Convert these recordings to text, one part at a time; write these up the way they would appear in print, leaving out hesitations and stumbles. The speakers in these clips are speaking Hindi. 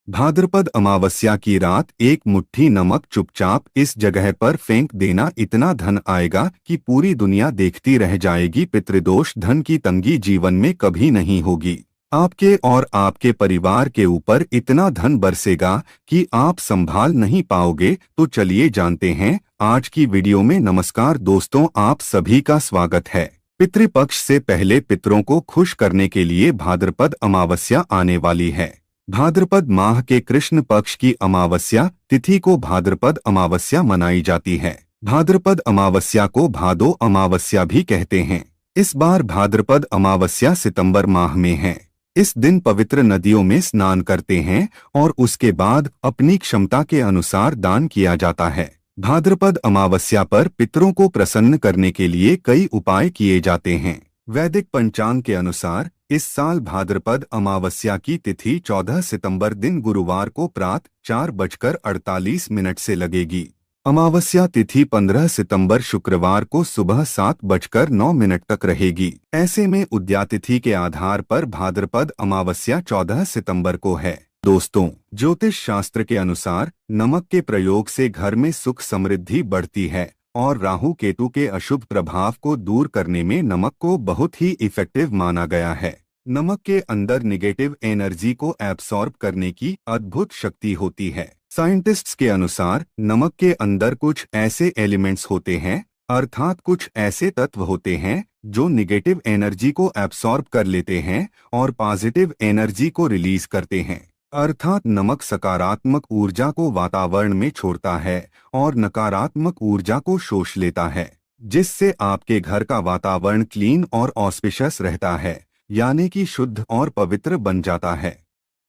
भाद्रपद अमावस्या की रात एक मुट्ठी नमक चुपचाप इस जगह पर फेंक देना, इतना धन आएगा कि पूरी दुनिया देखती रह जाएगी। पितृदोष, धन की तंगी जीवन में कभी नहीं होगी। आपके और आपके परिवार के ऊपर इतना धन बरसेगा कि आप संभाल नहीं पाओगे। तो चलिए जानते हैं आज की वीडियो में। नमस्कार दोस्तों, आप सभी का स्वागत है। पितृपक्ष से पहले पितरों को खुश करने के लिए भाद्रपद अमावस्या आने वाली है। भाद्रपद माह के कृष्ण पक्ष की अमावस्या तिथि को भाद्रपद अमावस्या मनाई जाती है। भाद्रपद अमावस्या को भादो अमावस्या भी कहते हैं। इस बार भाद्रपद अमावस्या सितंबर माह में है। इस दिन पवित्र नदियों में स्नान करते हैं और उसके बाद अपनी क्षमता के अनुसार दान किया जाता है। भाद्रपद अमावस्या पर पितरों को प्रसन्न करने के लिए कई उपाय किए जाते हैं। वैदिक पंचांग के अनुसार इस साल भाद्रपद अमावस्या की तिथि 14 सितंबर दिन गुरुवार को प्रातः 4:48 से लगेगी। अमावस्या तिथि 15 सितंबर शुक्रवार को सुबह 7:09 तक रहेगी। ऐसे में उद्यातिथि के आधार पर भाद्रपद अमावस्या 14 सितंबर को है। दोस्तों, ज्योतिष शास्त्र के अनुसार नमक के प्रयोग से घर में सुख समृद्धि बढ़ती है और राहु केतु के अशुभ प्रभाव को दूर करने में नमक को बहुत ही इफेक्टिव माना गया है। नमक के अंदर निगेटिव एनर्जी को एब्सॉर्ब करने की अद्भुत शक्ति होती है। साइंटिस्ट्स के अनुसार नमक के अंदर कुछ ऐसे एलिमेंट्स होते हैं, अर्थात कुछ ऐसे तत्व होते हैं जो निगेटिव एनर्जी को एब्सॉर्ब कर लेते हैं और पॉजिटिव एनर्जी को रिलीज करते हैं। अर्थात नमक सकारात्मक ऊर्जा को वातावरण में छोड़ता है और नकारात्मक ऊर्जा को शोष लेता है, जिससे आपके घर का वातावरण क्लीन और ऑस्पिशियस रहता है, यानी कि शुद्ध और पवित्र बन जाता है।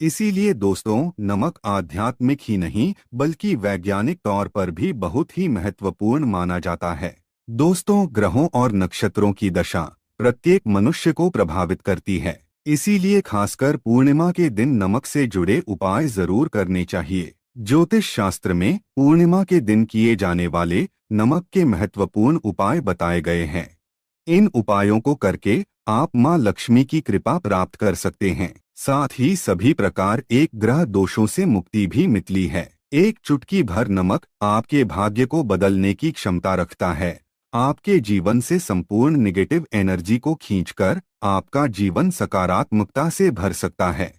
इसीलिए दोस्तों, नमक आध्यात्मिक ही नहीं बल्कि वैज्ञानिक तौर पर भी बहुत ही महत्वपूर्ण माना जाता है। दोस्तों, ग्रहों और नक्षत्रों की दशा प्रत्येक मनुष्य को प्रभावित करती है। इसीलिए खासकर पूर्णिमा के दिन नमक से जुड़े उपाय जरूर करने चाहिए। ज्योतिष शास्त्र में पूर्णिमा के दिन किए जाने वाले नमक के महत्वपूर्ण उपाय बताए गए हैं। इन उपायों को करके आप मां लक्ष्मी की कृपा प्राप्त कर सकते हैं। साथ ही सभी प्रकार एक ग्रह दोषों से मुक्ति भी मिलती है। एक चुटकी भर नमक आपके भाग्य को बदलने की क्षमता रखता है। आपके जीवन से संपूर्ण नेगेटिव एनर्जी को खींचकर आपका जीवन सकारात्मकता से भर सकता है।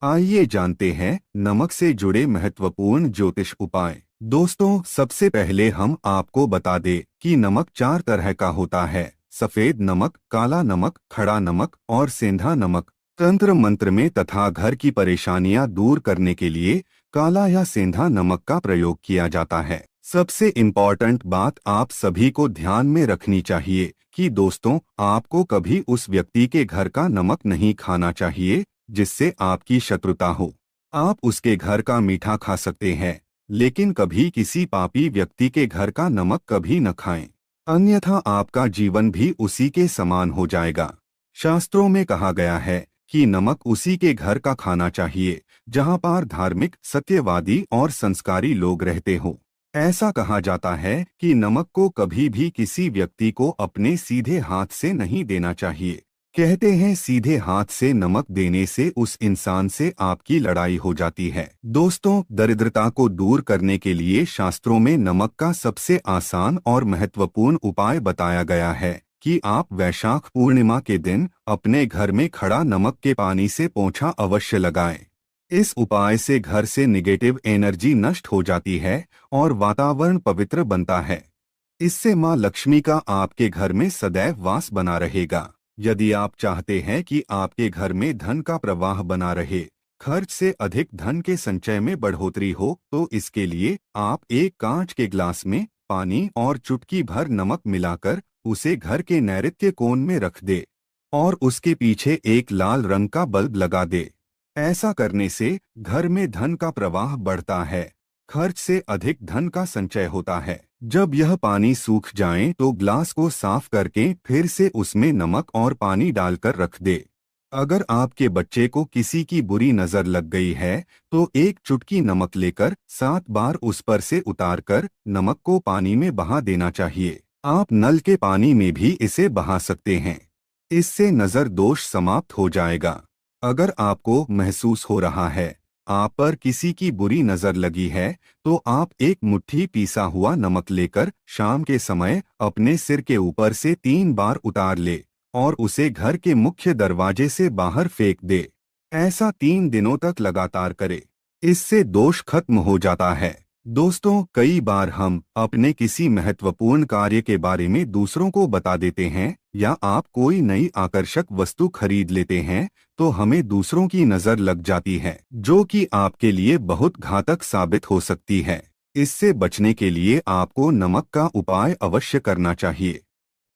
आइए जानते हैं नमक से जुड़े महत्वपूर्ण ज्योतिष उपाय। दोस्तों, सबसे पहले हम आपको बता दें कि नमक 4 तरह का होता है: सफेद नमक, काला नमक, खड़ा नमक और सेंधा नमक। तंत्र मंत्र में तथा घर की परेशानियां दूर करने के लिए काला या सेंधा नमक का प्रयोग किया जाता है। सबसे इम्पोर्टेंट बात आप सभी को ध्यान में रखनी चाहिए कि दोस्तों, आपको कभी उस व्यक्ति के घर का नमक नहीं खाना चाहिए जिससे आपकी शत्रुता हो। आप उसके घर का मीठा खा सकते हैं, लेकिन कभी किसी पापी व्यक्ति के घर का नमक कभी न खाएं, अन्यथा आपका जीवन भी उसी के समान हो जाएगा। शास्त्रों में कहा गया है कि नमक उसी के घर का खाना चाहिए जहां पर धार्मिक, सत्यवादी और संस्कारी लोग रहते हों। ऐसा कहा जाता है कि नमक को कभी भी किसी व्यक्ति को अपने सीधे हाथ से नहीं देना चाहिए। कहते हैं सीधे हाथ से नमक देने से उस इंसान से आपकी लड़ाई हो जाती है। दोस्तों, दरिद्रता को दूर करने के लिए शास्त्रों में नमक का सबसे आसान और महत्वपूर्ण उपाय बताया गया है कि आप वैशाख पूर्णिमा के दिन अपने घर में खड़ा नमक के पानी से पोंछा अवश्य लगाएं। इस उपाय से घर से निगेटिव एनर्जी नष्ट हो जाती है और वातावरण पवित्र बनता है। इससे मां लक्ष्मी का आपके घर में सदैव वास बना रहेगा। यदि आप चाहते हैं कि आपके घर में धन का प्रवाह बना रहे, खर्च से अधिक धन के संचय में बढ़ोतरी हो, तो इसके लिए आप एक कांच के ग्लास में पानी और चुटकी भर नमक मिलाकर उसे घर के नैऋत्य कोण में रख दे और उसके पीछे एक लाल रंग का बल्ब लगा दे। ऐसा करने से घर में धन का प्रवाह बढ़ता है, खर्च से अधिक धन का संचय होता है। जब यह पानी सूख जाए तो ग्लास को साफ करके फिर से उसमें नमक और पानी डालकर रख दे। अगर आपके बच्चे को किसी की बुरी नजर लग गई है तो एक चुटकी नमक लेकर 7 बार उस पर से उतारकर नमक को पानी में बहा देना चाहिए। आप नल के पानी में भी इसे बहा सकते हैं। इससे नजर दोष समाप्त हो जाएगा। अगर आपको महसूस हो रहा है आप पर किसी की बुरी नजर लगी है तो आप एक मुट्ठी पीसा हुआ नमक लेकर शाम के समय अपने सिर के ऊपर से 3 बार उतार ले और उसे घर के मुख्य दरवाजे से बाहर फेंक दे। ऐसा 3 दिनों तक लगातार करे। इससे दोष खत्म हो जाता है। दोस्तों, कई बार हम अपने किसी महत्वपूर्ण कार्य के बारे में दूसरों को बता देते हैं या आप कोई नई आकर्षक वस्तु खरीद लेते हैं तो हमें दूसरों की नजर लग जाती है, जो कि आपके लिए बहुत घातक साबित हो सकती है। इससे बचने के लिए आपको नमक का उपाय अवश्य करना चाहिए।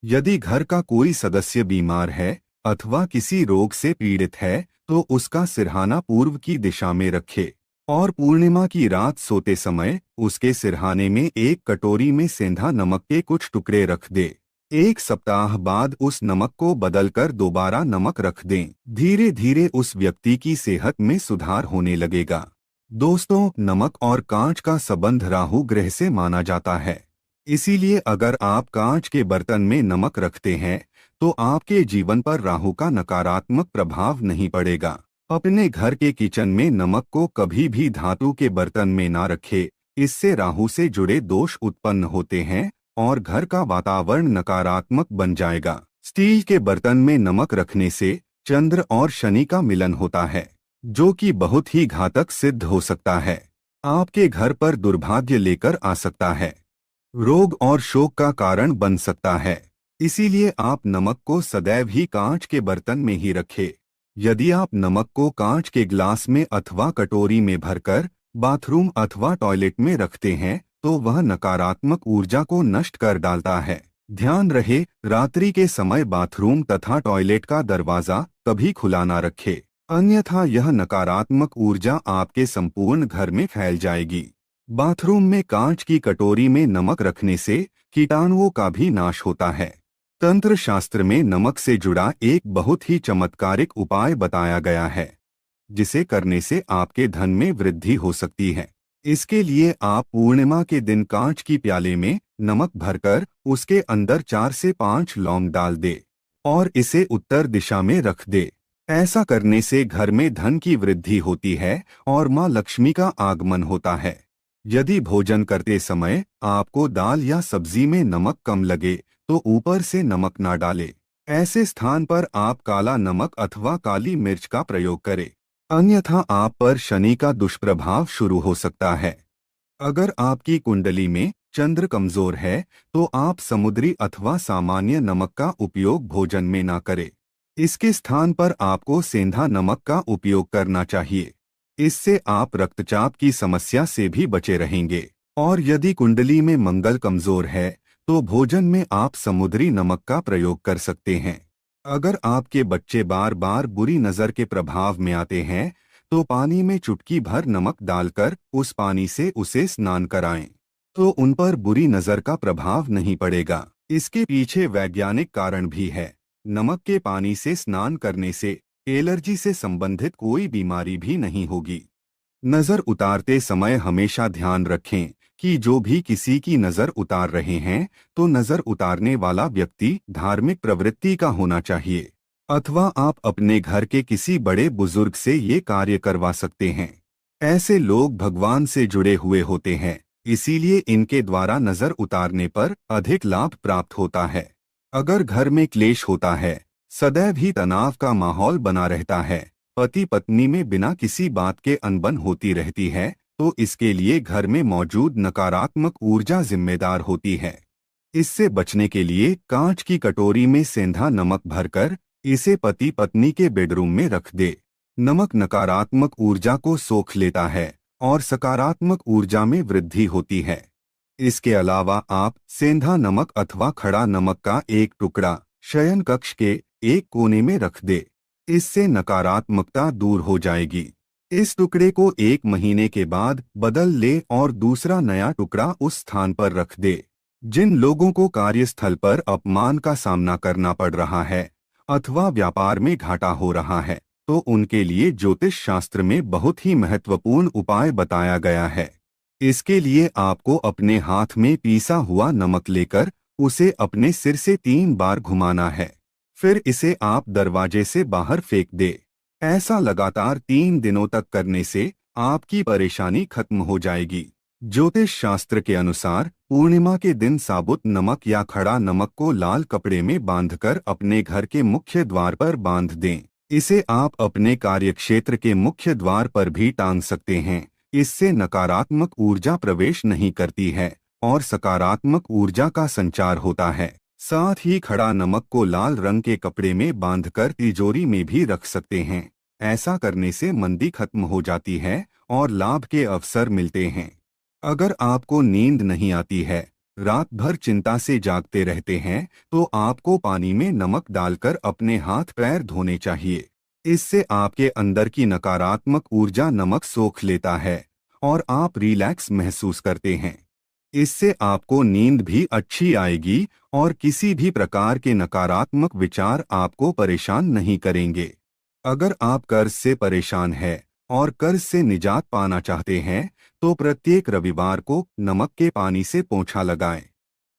यदि घर का कोई सदस्य बीमार है अथवा किसी रोग से पीड़ित है तो उसका सिरहाना पूर्व की दिशा में रखे और पूर्णिमा की रात सोते समय उसके सिरहाने में एक कटोरी में सेंधा नमक के कुछ टुकड़े रख दे। 1 सप्ताह बाद उस नमक को बदलकर दोबारा नमक रख दें। धीरे धीरे उस व्यक्ति की सेहत में सुधार होने लगेगा। दोस्तों, नमक और कांच का संबंध राहु ग्रह से माना जाता है। इसीलिए अगर आप कांच के बर्तन में नमक रखते हैं तो आपके जीवन पर राहु का नकारात्मक प्रभाव नहीं पड़ेगा। अपने घर के किचन में नमक को कभी भी धातु के बर्तन में ना रखें। इससे राहु से जुड़े दोष उत्पन्न होते हैं और घर का वातावरण नकारात्मक बन जाएगा। स्टील के बर्तन में नमक रखने से चंद्र और शनि का मिलन होता है, जो कि बहुत ही घातक सिद्ध हो सकता है। आपके घर पर दुर्भाग्य लेकर आ सकता है, रोग और शोक का कारण बन सकता है। इसीलिए आप नमक को सदैव ही कांच के बर्तन में ही रखें। यदि आप नमक को कांच के ग्लास में अथवा कटोरी में भरकर बाथरूम अथवा टॉयलेट में रखते हैं तो वह नकारात्मक ऊर्जा को नष्ट कर डालता है। ध्यान रहे, रात्रि के समय बाथरूम तथा टॉयलेट का दरवाजा कभी खुला ना रखे, अन्यथा यह नकारात्मक ऊर्जा आपके संपूर्ण घर में फैल जाएगी। बाथरूम में कांच की कटोरी में नमक रखने से कीटाणुओं का भी नाश होता है। तंत्र शास्त्र में नमक से जुड़ा एक बहुत ही चमत्कारिक उपाय बताया गया है, जिसे करने से आपके धन में वृद्धि हो सकती है। इसके लिए आप पूर्णिमा के दिन कांच की प्याले में नमक भरकर उसके अंदर 4 से 5 लौंग डाल दे और इसे उत्तर दिशा में रख दे। ऐसा करने से घर में धन की वृद्धि होती है और मां लक्ष्मी का आगमन होता है। यदि भोजन करते समय आपको दाल या सब्जी में नमक कम लगे तो ऊपर से नमक ना डालें। ऐसे स्थान पर आप काला नमक अथवा काली मिर्च का प्रयोग करें, अन्यथा आप पर शनि का दुष्प्रभाव शुरू हो सकता है। अगर आपकी कुंडली में चंद्र कमजोर है तो आप समुद्री अथवा सामान्य नमक का उपयोग भोजन में ना करें। इसके स्थान पर आपको सेंधा नमक का उपयोग करना चाहिए। इससे आप रक्तचाप की समस्या से भी बचे रहेंगे। और यदि कुंडली में मंगल कमजोर है तो भोजन में आप समुद्री नमक का प्रयोग कर सकते हैं। अगर आपके बच्चे बार बार बुरी नजर के प्रभाव में आते हैं तो पानी में चुटकी भर नमक डालकर उस पानी से उसे स्नान कराएं, तो उन पर बुरी नजर का प्रभाव नहीं पड़ेगा। इसके पीछे वैज्ञानिक कारण भी है। नमक के पानी से स्नान करने से एलर्जी से संबंधित कोई बीमारी भी नहीं होगी। नजर उतारते समय हमेशा ध्यान रखें कि जो भी किसी की नजर उतार रहे हैं तो नजर उतारने वाला व्यक्ति धार्मिक प्रवृत्ति का होना चाहिए, अथवा आप अपने घर के किसी बड़े बुजुर्ग से ये कार्य करवा सकते हैं। ऐसे लोग भगवान से जुड़े हुए होते हैं, इसीलिए इनके द्वारा नजर उतारने पर अधिक लाभ प्राप्त होता है। अगर घर में क्लेश होता है, सदैव ही तनाव का माहौल बना रहता है, पति पत्नी में बिना किसी बात के अनबन होती रहती है, तो इसके लिए घर में मौजूद नकारात्मक ऊर्जा जिम्मेदार होती है। इससे बचने के लिए कांच की कटोरी में सेंधा नमक भरकर इसे पति पत्नी के बेडरूम में रख दे। नमक नकारात्मक ऊर्जा को सोख लेता है और सकारात्मक ऊर्जा में वृद्धि होती है। इसके अलावा आप सेंधा नमक अथवा खड़ा नमक का एक टुकड़ा शयन कक्ष के एक कोने में रख दे। इससे नकारात्मकता दूर हो जाएगी। इस टुकड़े को 1 महीने के बाद बदल ले और दूसरा नया टुकड़ा उस स्थान पर रख दे। जिन लोगों को कार्यस्थल पर अपमान का सामना करना पड़ रहा है अथवा व्यापार में घाटा हो रहा है, तो उनके लिए ज्योतिष शास्त्र में बहुत ही महत्वपूर्ण उपाय बताया गया है। इसके लिए आपको अपने हाथ में पीसा हुआ नमक लेकर उसे अपने सिर से 3 बार घुमाना है, फिर इसे आप दरवाजे से बाहर फेंक दे। ऐसा लगातार 3 दिनों तक करने से आपकी परेशानी खत्म हो जाएगी। ज्योतिष शास्त्र के अनुसार पूर्णिमा के दिन साबुत नमक या खड़ा नमक को लाल कपड़े में बांधकर अपने घर के मुख्य द्वार पर बांध दें। इसे आप अपने कार्यक्षेत्र के मुख्य द्वार पर भी टांग सकते हैं। इससे नकारात्मक ऊर्जा प्रवेश नहीं करती है और सकारात्मक ऊर्जा का संचार होता है। साथ ही खड़ा नमक को लाल रंग के कपड़े में बांधकर तिजोरी में भी रख सकते हैं। ऐसा करने से मंदी खत्म हो जाती है और लाभ के अवसर मिलते हैं। अगर आपको नींद नहीं आती है, रात भर चिंता से जागते रहते हैं, तो आपको पानी में नमक डालकर अपने हाथ पैर धोने चाहिए। इससे आपके अंदर की नकारात्मक ऊर्जा नमक सोख लेता है और आप रिलैक्स महसूस करते हैं। इससे आपको नींद भी अच्छी आएगी और किसी भी प्रकार के नकारात्मक विचार आपको परेशान नहीं करेंगे। अगर आप कर्ज से परेशान हैं और कर्ज से निजात पाना चाहते हैं, तो प्रत्येक रविवार को नमक के पानी से पोंछा लगाएं।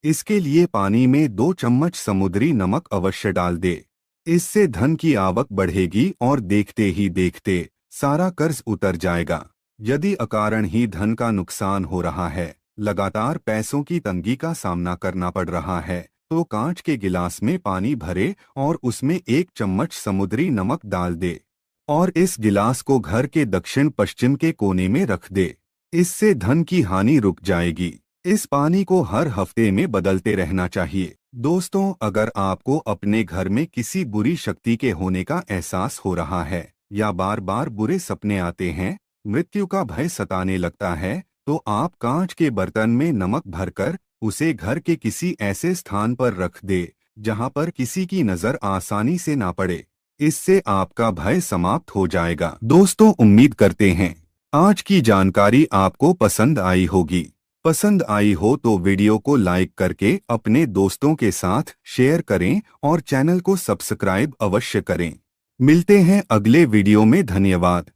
इसके लिए पानी में 2 चम्मच समुद्री नमक अवश्य डाल दे। इससे धन की आवक बढ़ेगी और देखते ही देखते सारा कर्ज उतर जाएगा। यदि अकारण ही धन का नुकसान हो रहा है, लगातार पैसों की तंगी का सामना करना पड़ रहा है, तो कांच के गिलास में पानी भरे और उसमें 1 चम्मच समुद्री नमक डाल दे और इस गिलास को घर के दक्षिण पश्चिम के कोने में रख दे। इससे धन की हानि रुक जाएगी। इस पानी को हर हफ्ते में बदलते रहना चाहिए। दोस्तों, अगर आपको अपने घर में किसी बुरी शक्ति के होने का एहसास हो रहा है या बार बार बुरे सपने आते हैं, मृत्यु का भय सताने लगता है, तो आप कांच के बर्तन में नमक भरकर उसे घर के किसी ऐसे स्थान पर रख दे जहां पर किसी की नजर आसानी से ना पड़े। इससे आपका भय समाप्त हो जाएगा। दोस्तों, उम्मीद करते हैं आज की जानकारी आपको पसंद आई होगी। पसंद आई हो तो वीडियो को लाइक करके अपने दोस्तों के साथ शेयर करें और चैनल को सब्सक्राइब अवश्य करें। मिलते हैं अगले वीडियो में। धन्यवाद।